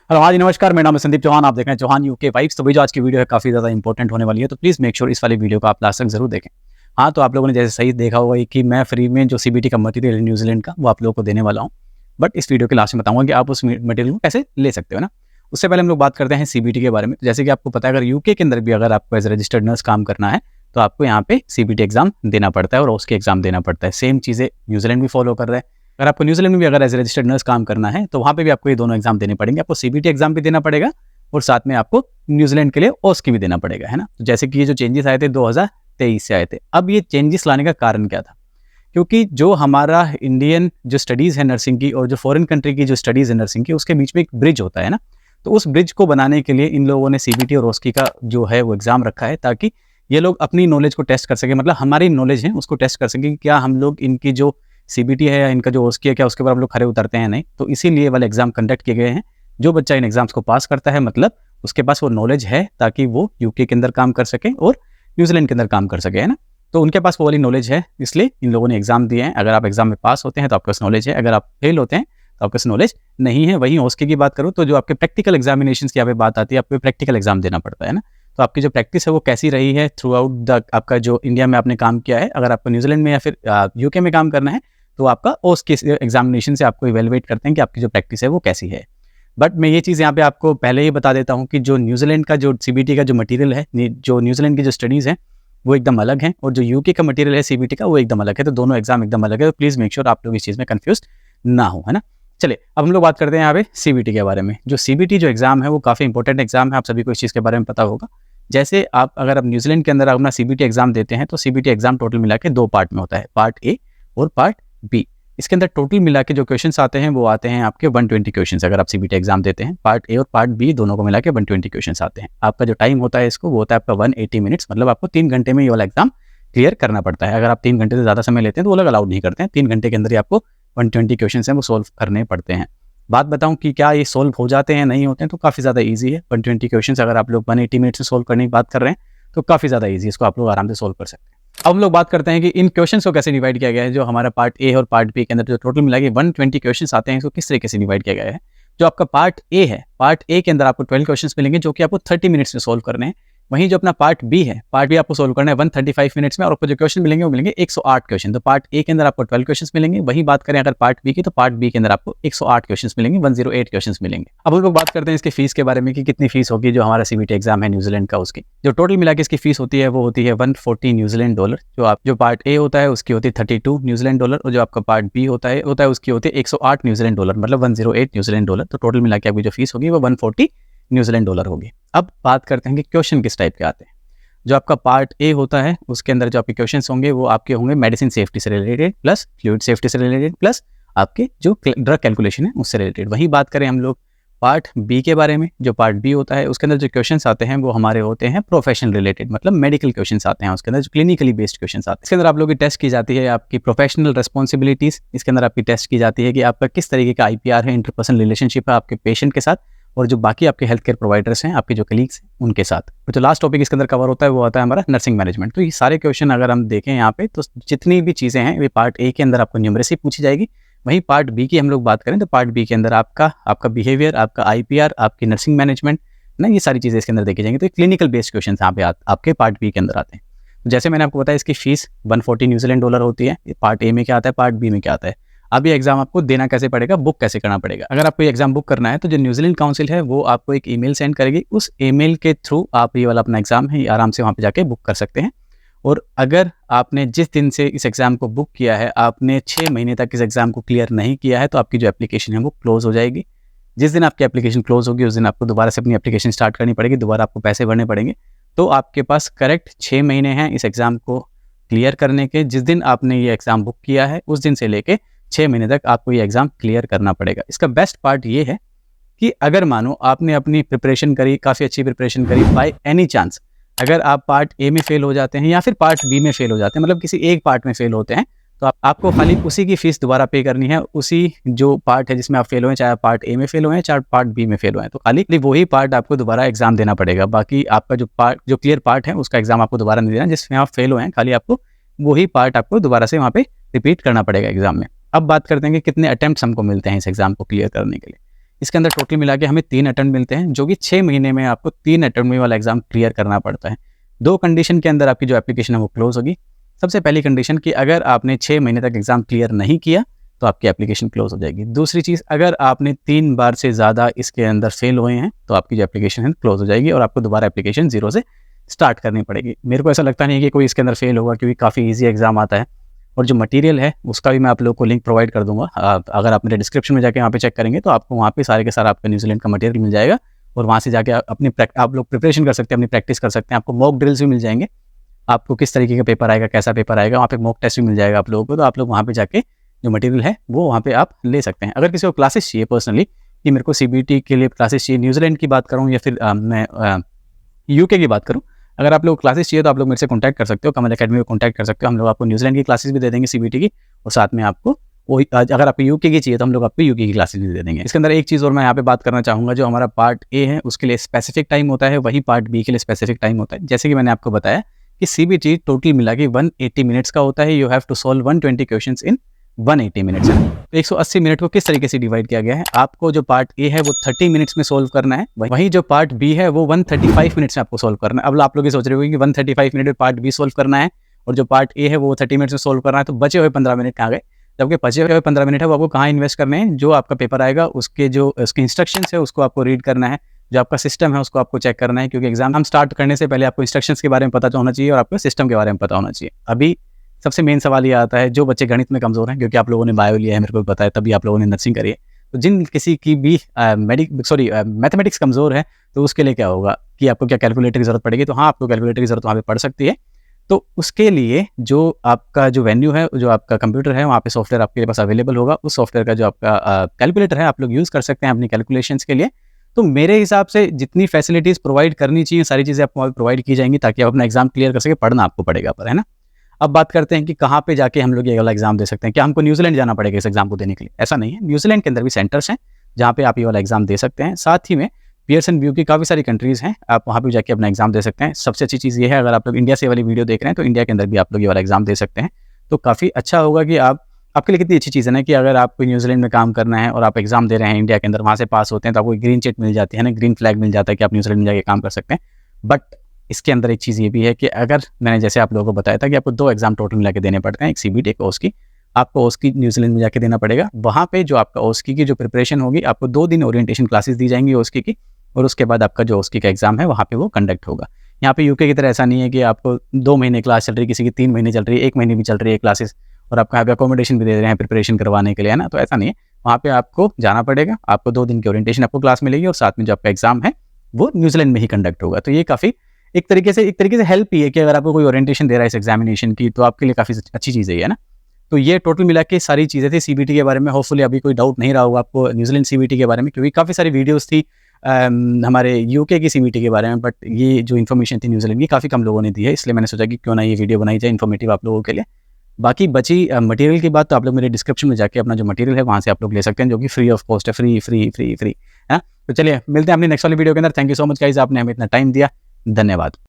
Hello, हाँ जी, नमस्कार। मेरा नाम है संदीप चौहान। आप देख रहे हैं चौहान यूके वाइब्स। तो भाई जो आज की वीडियो है काफ़ी ज़्यादा इंपॉर्टेंट होने वाली है, तो प्लीज़ मेक श्योर इस वाली वीडियो को आप लास्ट तक जरूर देखें। हाँ, तो आप लोगों ने जैसे सही देखा होगा कि मैं फ्री में जो सीबीटी का मटेरियल है न्यूजीलैंड का, वो आप लोगों को देने वाला हूँ। बट इस वीडियो के लास्ट में बताऊंगा कि आप उस मटेरियल को कैसे ले सकते हो ना। उससे पहले हम लोग बात करते हैं सीबीटी के बारे में। जैसे कि आपको पता है, अगर यूके के अंदर भी अगर आपको एज रजिस्टर्ड नर्स काम करना है तो आपको यहाँ पे सीबीटी एग्जाम देना पड़ता है और उसके एग्जाम देना पड़ता है। सेम चीज़ें न्यूजीलैंड भी फॉलो कर रहे हैं। अगर आपको न्यूजीलैंड में भी अगर एज रजिस्टर्ड नर्स काम करना है तो वहाँ पे भी आपको ये दोनों एग्जाम देने पड़ेंगे। आपको सीबीटी एग्जाम भी देना पड़ेगा और साथ में आपको न्यूजीलैंड के लिए ओस्की भी देना पड़ेगा, है ना। तो जैसे कि ये जो चेंजेस आए थे 2023 से आए थे। अब ये चेंजेस लाने का कारण क्या था? क्योंकि जो हमारा इंडियन जो स्टडीज़ है नर्सिंग की और जो फॉरेन कंट्री की जो स्टडीज़ है नर्सिंग की, उसके बीच में एक ब्रिज होता है ना। तो उस ब्रिज को बनाने के लिए इन लोगों ने सीबीटी और ओस्की का जो है वो एग्ज़ाम रखा है, ताकि ये लोग अपनी नॉलेज को टेस्ट कर सकें। मतलब हमारी नॉलेज है उसको टेस्ट कर सकें कि क्या हम लोग इनकी जो सीबीटी है या इनका जो ओस्की है, क्या उसके ऊपर हम लोग खरे उतरते हैं नहीं। तो इसीलिए वाले एग्जाम कंडक्ट किए गए हैं। जो बच्चा इन एग्जाम्स को पास करता है, मतलब उसके पास वो नॉलेज है ताकि वो यूके के अंदर काम कर सके और न्यूजीलैंड के अंदर काम कर सके, है ना। तो उनके पास वो वाली नॉलेज है, इसलिए इन लोगों ने एग्जाम दिए हैं। अगर आप एग्जाम में पास होते हैं तो आपके पास नॉलेज है, अगर आप फेल होते हैं तो आपके पास नॉलेज नहीं है। वहीं ओस्की की बात करूँ तो जो आपके प्रैक्टिकल एग्जामिनेशन की यहाँ पे बात आती है, आपको प्रैक्टिकल एग्जाम देना पड़ता है ना। तो आपकी जो प्रैक्टिस है वो कैसी रही है थ्रू आउट द आपका जो इंडिया में आपने काम किया है। अगर आपको न्यूजीलैंड में या फिर यूके में काम करना है तो आपका ओस्की एग्जामिनेशन से आपको इवेलुएट करते हैं कि आपकी जो प्रैक्टिस है वो कैसी है। बट मैं ये चीज़ यहाँ पे आपको पहले ही बता देता हूँ कि जो न्यूजीलैंड का जो सीबीटी का जो मटेरियल है, जो न्यूजीलैंड की जो स्टडीज़ हैं वो एकदम अलग है, और जो यूके का मटेरियल है सीबीटी का वो एकदम अलग है। तो दोनों एग्जाम एकदम अलग है। तो प्लीज़ मेक श्योर आप लोग इस चीज़ में कंफ्यूज ना हो, है ना। चलिए अब हम लोग बात करते हैं यहाँ पे सीबीटी के बारे में। जो सीबीटी जो एग्जाम है वो काफ़ी इंपॉर्टेंट एग्जाम है, आप सभी को इस चीज़ के बारे में पता होगा। जैसे अगर आप न्यूजीलैंड के अंदर अपना सीबीटी एग्जाम देते हैं तो सीबीटी एग्जाम टोटल मिला के 2 पार्ट में होता है, पार्ट ए और पार्ट बी। इसके अंदर टोटल मिला के जो क्वेश्चंस आते हैं वो आते हैं आपके 120 क्वेश्चंस। अगर आप सीबीटी एग्जाम देते हैं, पार्ट ए और पार्ट बी दोनों को मिला के 120 क्वेश्चंस आते हैं। आपका जो टाइम होता है इसको वो होता है आपका 180 मिनट्स, मतलब आपको 3 घंटे में ये वाला एग्जाम क्लियर करना पड़ता है। अगर आप 3 घंटे से ज़्यादा समय लेते हैं तो वो लोग अलाउड नहीं करते हैं। 3 घंटे के अंदर ही आपको 120 क्वेश्चन हैं वो सोल्व करने पड़ते हैं। बात बताऊं कि क्या ये सोल्व हो जाते हैं नहीं होते हैं, तो काफ़ी ज़्यादा ईजी है। 120 क्वेश्चन अगर आप लोग 180 मिनट से सोल्व करने की बात कर रहे हैं तो काफ़ी ज़्यादा ईजी है, इसको आप लोग आराम से सोल्व कर सकते हैं। अब हम लोग बात करते हैं कि इन क्वेश्चंस को कैसे डिवाइड किया गया है। जो हमारा पार्ट ए और पार्ट बी के अंदर जो टोटल मिला के 120 क्वेश्चंस आते हैं, इसको किस तरीके से डिवाइड किया गया है। जो आपका पार्ट ए है, पार्ट ए के अंदर आपको 12 क्वेश्चंस मिलेंगे जो कि आपको 30 मिनट्स में सोल्व करने हैं। वहीं जो अपना पार्ट बी है, पार्ट बी आपको सोल्व करना है 135 मिनट्स में, और आपको जो क्वेश्चन मिलेंगे वो मिलेंगे 108 क्वेश्चन। तो पार्ट ए के अंदर आपको 12 क्वेश्चन मिलेंगे। वहीं बात करें अगर पार्ट बी की, तो पार्ट बी के अंदर आपको 108 क्वेश्चन मिलेंगे, 108 क्वेश्चन मिलेंगे। अब हम लोग बात करते हैं इसकी फीस के बारे में कि कितनी फीस होगी जो हमारा सीबीटी एग्जाम है न्यूजीलैंड का। उसकी जो टोटल मिला के इसकी फीस होती है वो होती है 140 न्यूजीलैंड डॉलर। जो पार्ट ए होता है उसकी होती है 32 न्यूजीलैंड डॉलर, और जो आपका पार्ट बी होता है उसकी होती है 108 न्यूजीलैंड डॉलर, मतलब 108 न्यूजीलैंड डॉलर। तो टोटल मिला के आपकी जो फीस होगी वो 140 न्यूजीलैंड डॉलर होगी। अब बात करते हैं कि क्वेश्चन किस टाइप के आते हैं। जो आपका पार्ट ए होता है उसके अंदर जो आपके क्वेश्चंस होंगे वो आपके होंगे मेडिसिन सेफ्टी से रिलेटेड, प्लस फ्लूइड सेफ्टी से रिलेटेड, प्लस आपके जो ड्रग कैलकुलेशन है उससे रिलेटेड। वहीं बात करें हम लोग पार्ट बी के बारे में, जो पार्ट बी होता है उसके अंदर जो क्वेश्चंस आते हैं वो हमारे होते हैं प्रोफेशन रिलेटेड, मतलब मेडिकल क्वेश्चंस आते हैं। उसके अंदर जो क्लिनिकली बेस्ड क्वेश्चंस आते हैं, इसके अंदर आप लोगों की टेस्ट की जाती है आपकी प्रोफेशनल रिस्पॉन्सिबिलिटीज। इसके अंदर आपकी टेस्ट की जाती है कि आपका किस तरीके का आईपीआर है, इंटरपर्सनल रिलेशनशिप है आपके पेशेंट के साथ और जो बाकी आपके हेल्थ केयर प्रोवाइडर्स हैं, आपके जो कलीग्स हैं उनके साथ। तो जो लास्ट टॉपिक इसके अंदर कवर होता है वो आता है हमारा नर्सिंग मैनेजमेंट। तो ये सारे क्वेश्चन अगर हम देखें यहाँ पे, तो जितनी भी चीज़ें हैं ये पार्ट ए के अंदर आपको न्यूमरेसी पूछी जाएगी। वहीं पार्ट बी की हम लोग बात करें तो पार्ट बी के अंदर आपका बिहेवियर, आपका आईपीआर, आपकी नर्सिंग मैनेजमेंट ना, ये सारी चीज़ें इसके अंदर देखी जाएंगी। तो क्लिनिकल बेस्ड क्वेश्चन यहाँ पे आपके पार्ट बी के अंदर आते हैं। तो जैसे मैंने आपको बताया इसकी फीस 140 न्यूजीलैंड डॉलर होती है। पार्ट ए में क्या आता है, पार्ट बी में क्या आता है। अब ये एग्जाम आपको देना कैसे पड़ेगा, बुक कैसे करना पड़ेगा। अगर आपको ये एग्जाम बुक करना है तो जो न्यूजीलैंड काउंसिल है वो आपको एक ईमेल सेंड करेगी। उस ईमेल के थ्रू आप ये वाला अपना एग्जाम है आराम से वहाँ पे जाके बुक कर सकते हैं। और अगर आपने जिस दिन से इस एग्जाम को बुक किया है, आपने 6 महीने तक इस एग्जाम को क्लियर नहीं किया है, तो आपकी जो एप्लीकेशन है वो क्लोज हो जाएगी। जिस दिन आपकी एप्लीकेशन क्लोज होगी उस दिन आपको दोबारा से अपनी एप्लीकेशन स्टार्ट करनी पड़ेगी, दोबारा आपको पैसे भरने पड़ेंगे। तो आपके पास करेक्ट 6 महीने हैं इस एग्जाम को क्लियर करने के। जिस दिन आपने ये एग्जाम बुक किया है उस दिन से लेके 6 महीने तक आपको ये एग्जाम क्लियर करना पड़ेगा। इसका बेस्ट पार्ट ये है कि अगर मानो आपने अपनी प्रिपरेशन करी, काफ़ी अच्छी प्रिपरेशन करी, बाय एनी चांस अगर आप पार्ट ए में फेल हो जाते हैं या फिर पार्ट बी में फेल हो जाते हैं, मतलब किसी एक पार्ट में फेल होते हैं, तो आपको खाली उसी की फीस दोबारा पे करनी है। उसी जो पार्ट है जिसमें आप फेल हुए, चाहे आप पार्ट ए में फेल हुए चाहे पार्ट बी में फेल हुए, तो खाली वही पार्ट आपको दोबारा एग्जाम देना पड़ेगा। बाकी आपका जो क्लियर पार्ट है उसका एग्जाम आपको दोबारा नहीं देना। जिसमें आप फेल हुए हैं खाली आपको वही पार्ट आपको दोबारा से वहाँ पे रिपीट करना पड़ेगा एग्जाम में। अब बात करते हैं कि कितने अटेम्प्ट्स हमको मिलते हैं इस एग्जाम को क्लियर करने के लिए। इसके अंदर टोटल मिला के हमें 3 अटेम्प्ट मिलते हैं, जो कि 6 महीने में आपको 3 अटेम्प्ट में वाला एग्जाम क्लियर करना पड़ता है। 2 कंडीशन के अंदर आपकी जो एप्लीकेशन है वो क्लोज होगी। सबसे पहली कंडीशन कि अगर आपने 6 महीने तक एग्जाम क्लियर नहीं किया तो आपकी एप्लीकेशन क्लोज हो जाएगी। दूसरी चीज़, अगर आपने 3 बार से ज़्यादा इसके अंदर फेल हुए हैं तो आपकी जो एप्लीकेशन है क्लोज हो जाएगी और आपको दोबारा एप्लीकेशन जीरो से स्टार्ट करनी पड़ेगी। मेरे को ऐसा लगता नहीं है कि कोई इसके अंदर फेल होगा, क्योंकि काफ़ी ईजी एग्जाम आता है। और जो मटेरियल है उसका भी मैं आप लोगों को लिंक प्रोवाइड कर दूंगा। अगर आप मेरे डिस्क्रिप्शन में जाके वहाँ पे चेक करेंगे तो आपको वहाँ पे सारे के सारा आपका न्यूजीलैंड का मटेरियल मिल जाएगा और वहाँ से जाके आप लोग प्रिपरेशन कर सकते हैं, अपनी प्रैक्टिस कर सकते हैं। आपको मॉक ड्रिल्स भी मिल जाएंगे, आपको किस तरीके का पेपर आएगा, कैसा पेपर आएगा, वहाँ पे मॉक टेस्ट भी मिल जाएगा आप लोगों को। तो आप लोग वहाँ पे जाके जो मटेरियल है वो वहाँ पे आप ले सकते हैं। अगर किसी को क्लासेस चाहिए पर्सनली कि मेरे को CBT के लिए क्लासेस चाहिए, न्यूजीलैंड की बात करूँ या फिर मैं UK की बात करूँ, अगर आप लोग क्लासेस चाहिए तो आप लोग मेरे से कॉन्टैक्ट कर सकते हो, कमल अकेडमी में कॉन्टैक्ट कर सकते हो। हम लोग आपको न्यूजीलैंड की क्लासेस भी दे देंगे CBT की, और साथ में आपको वही अगर आपको UK की चाहिए तो हम लोग आपको UK की क्लासेस भी दे देंगे। इसके अंदर एक चीज़ और मैं यहाँ पे बात करना चाहूँगा, जो हमारा पार्ट A है उसके लिए स्पेसिफिक टाइम होता है, वही पार्ट B के लिए स्पेसिफिक टाइम होता है। जैसे कि मैंने आपको बताया कि CBT टोटल मिला के 180 मिनट्स का होता है। You have to solve 120 questions in 180 minutes है। तो 180 मिनट को किस तरीके से डिवाइड किया गया है, आपको जो पार्ट A है वो 30 मिनट्स में सोल्व करना है, वहीं जो पार्ट B है वो 135 मिनट्स में आपको सोल्व करना है। अब आप लोग ये सोच रहे होंगे कि 135 मिनट में पार्ट B सोल्व करना है और जो पार्ट A है वो 30 मिनट्स में सोल्व करना है, तो बचे हुए 15 मिनट कहाँ गए? जबकि बचे हुए 15 मिनट है वो आपको कहाँ इन्वेस्ट करने हैं? जो आपका पेपर आएगा उसके इंस्ट्रक्शंस है उसको आपको रीड करना है, जो आपका सिस्टम है उसको आपको चेक करना है, क्योंकि एग्जाम हम स्टार्ट करने से पहले आपको इंस्ट्रक्शंस के बारे में पता होना चाहिए और आपको सिस्टम के बारे में पता होना चाहिए। अभी सबसे मेन सवाल ये आता है, जो बच्चे गणित में कमज़ोर हैं, क्योंकि आप लोगों ने बायो लिया है, मेरे को पता है, तभी आप लोगों ने नर्सिंग करी है, तो जिन किसी की भी मैथमेटिक्स कमज़ोर है तो उसके लिए क्या होगा कि आपको क्या कैलकुलेटर की ज़रूरत पड़ेगी? तो हाँ, आपको कैलकुलेटर की ज़रूरत वहाँ पे पड़ सकती है। तो उसके लिए जो आपका जो वेन्यू है, जो आपका कंप्यूटर है, वहाँ पे सॉफ्टवेयर आपके पास अवेलेबल होगा। उस सॉफ्टवेयर का जो आपका कैलकुलेटर है आप लोग यूज़ कर सकते हैं अपनी कैलकुलेशंस के लिए। तो मेरे हिसाब से जितनी फैसिलिटीज़ प्रोवाइड करनी चाहिए सारी चीज़ें आपको प्रोवाइड की जाएंगी, ताकि आप अपना एग्जाम क्लियर कर सके। पढ़ना आपको पड़ेगा पर, है ना। अब बात करते हैं कि कहाँ पे जाके हम लोग ये वाला एग्जाम दे सकते हैं। क्या हमको न्यूजीलैंड जाना पड़ेगा इस एग्जाम को देने के लिए? ऐसा नहीं है, न्यूजीलैंड के अंदर भी सेंटर्स हैं जहाँ पे आप ये वाला एग्जाम दे सकते हैं। साथ ही में पियर्सन व्यू की काफ़ी सारी कंट्रीज़ हैं, आप वहाँ पे जाके अपना एग्जाम दे सकते हैं। सबसे अच्छी चीज़ ये है, अगर आप लोग इंडिया से वाली वीडियो देख रहे हैं तो इंडिया के अंदर भी आप लोग ये वाला एग्जाम दे सकते हैं। तो काफ़ी अच्छा होगा कि आपके लिए कितनी अच्छी चीज़ है ना, कि अगर आपको न्यूजीलैंड में काम करना है और आप एग्जाम दे रहे हैं इंडिया के अंदर, वहाँ से पास होते हैं तो आपको ग्रीन चिट मिल जाती है ना, ग्रीन फ्लैग मिल जाता है कि आप न्यूजीलैंड में जाके काम कर सकते हैं। बट इसके अंदर एक चीज़ ये भी है कि अगर मैंने जैसे आप लोगों को बताया था कि आपको 2 एग्जाम टोटल मिला के देने पड़ते हैं, एक CBT एक OSCE। आपको OSCE न्यूजीलैंड में जाके देना पड़ेगा। वहाँ पे जो आपका OSCE की जो प्रिपरेशन होगी, आपको 2 दिन ओरिएंटेशन क्लासेस दी जाएंगी OSCE की, और उसके बाद आपका जो OSCE का एग्जाम है वहाँ पे वो कंडक्ट होगा। यहाँ पे UK की तरह ऐसा नहीं है कि आपको 2 महीने क्लास चल रही है, किसी की 3 महीने चल रही है, 1 महीने भी चल रही है क्लासेस, और आपको यहाँ पे अकोमोडेशन भी दे रहे हैं प्रिपरेशन करवाने के लिए, है ना। तो ऐसा नहीं है, वहाँ पे आपको जाना पड़ेगा। आपको 2 दिन की ओरिएंटेशन आपको क्लास मिलेगी और साथ में जो आपका एग्जाम है वो न्यूजीलैंड में ही कंडक्ट होगा। तो ये काफ़ी एक तरीके से हेल्प ही है कि अगर आपको कोई ओरिएंटेशन दे रहा है इस एग्जामिनेशन की, तो आपके लिए काफ़ी अच्छी चीज़ है ना। तो ये टोटल मिला के सारी चीज़ें थी CBT के बारे में। होपफुली अभी कोई डाउट नहीं रहा होगा आपको न्यूजीलैंड CBT के बारे में, क्योंकि काफ़ी सारी वीडियोस थी हमारे UK की CBT के बारे में, बट ये जो इन्फॉर्मेशन थी न्यूजीलैंड की काफ़ी कम लोगों ने दी है, इसलिए मैंने सोचा कि क्यों ना ये वीडियो बनाई जाए इन्फॉर्मेटिव आप लोगों के लिए। बाकी बची मटेरियल की बात तो आप लोग मेरे डिस्क्रिप्शन में जाके अपना जो मटेरियल है वहाँ से आप लोग ले सकते हैं, जो कि फ्री ऑफ कॉस्ट है, फ्री है। तो चलिए मिलते हैं अपनी नेक्स्ट वाली वीडियो के अंदर। Thank you so much guys, आपने हमें इतना टाइम दिया, धन्यवाद।